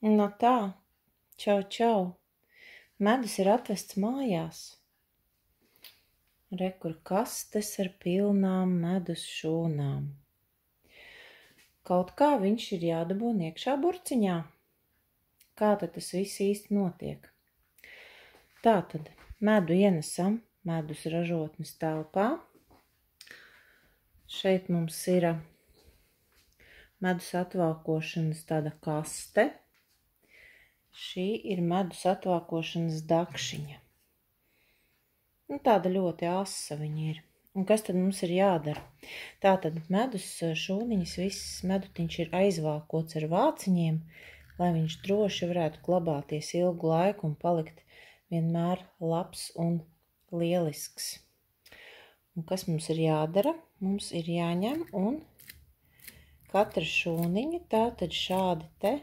No tā, čau. Medus ir atvests mājās. Re, kur kastes ar pilnām medus šūnām. Kaut kā viņš ir jādabūn iekšā burciņā. Kā tad tas viss īsti notiek? Tātad medu ienesam medus ražotnes telpā. Šeit mums ir medus atvākošanas tāda kaste. Šī ir medus atvākošanas dakšiņa. Tāda ļoti asa viņa ir. Un kas tad mums ir jādara? Tātad medus šūniņas, viss medutiņš ir aizvākots ar vāciņiem, lai viņš droši varētu glabāties ilgu laiku un palikt vienmēr labs un lielisks. Un kas mums ir jādara? Mums ir jāņem un katra šūniņa tātad šādi te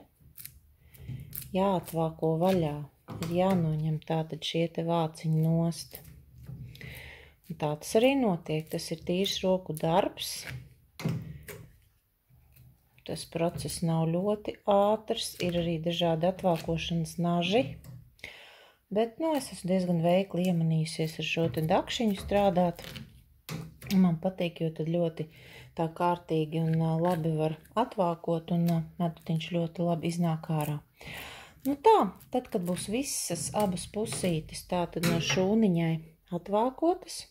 jāatvāko vaļā. Ir jānoņem tātad šie te vāciņi nost. Un tā tas arī notiek. Tas ir tīrs roku darbs. Tas process nav ļoti ātrs. Ir arī dažādi atvākošanas naži. Bet, es esmu diezgan veikli iemanījusies ar šo te dakšiņu strādāt. Man patīk, jo tad ļoti tā kārtīgi un labi var atvākot un medutiņš ļoti labi iznāk ārā. Tad, kad būs visas abas pusītes tātad no šūniņai atvākotas,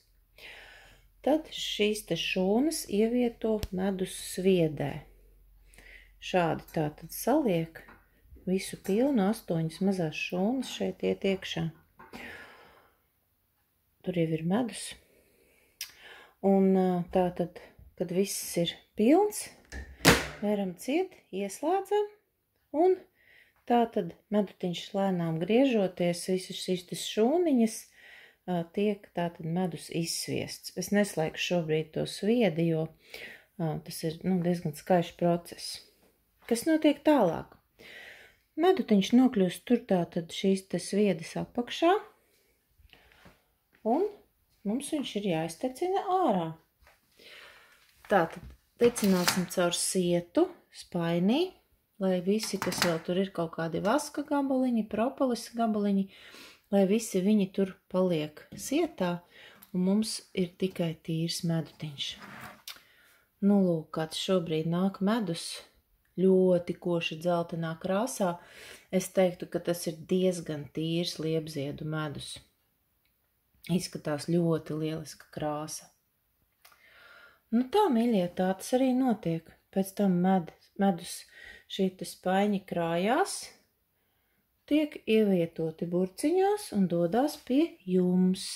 tad šīs te šūnas ievieto medus sviedē. Šādi tātad saliek visu pilnu 8 mazās šūnas šeit iet iekšā. Tur jau ir medus. Un tātad, kad viss ir pilns, veram ciet, ieslēdzam un tātad medutiņš lēnām griežoties, visas šīs šūniņas tiek tātad medus izsviests. Es neslēgšu šobrīd to sviedi, jo tas ir diezgan skaļš process. Kas notiek tālāk? Medutiņš nokļūst tur tātad šīs te sviedes apakšā, un mums viņš ir jāiztecina ārā. Tātad tecināsim caur sietu, spainī, lai visi, kas vēl tur ir kaut kādi vaska gabaliņi, propolis gabaliņi, lai visi viņi tur paliek sietā, un mums ir tikai tīrs medutiņš. Lūk, kāds šobrīd nāk medus, ļoti koši dzeltenā krāsā. Es teiktu, ka tas ir diezgan tīrs liepziedu medus. Izskatās ļoti lieliska krāsa. Tā, mīļie, tā tas arī notiek. Pēc tam medus šī te spaiņi krājās, tiek ievietoti burciņās un dodās pie jums.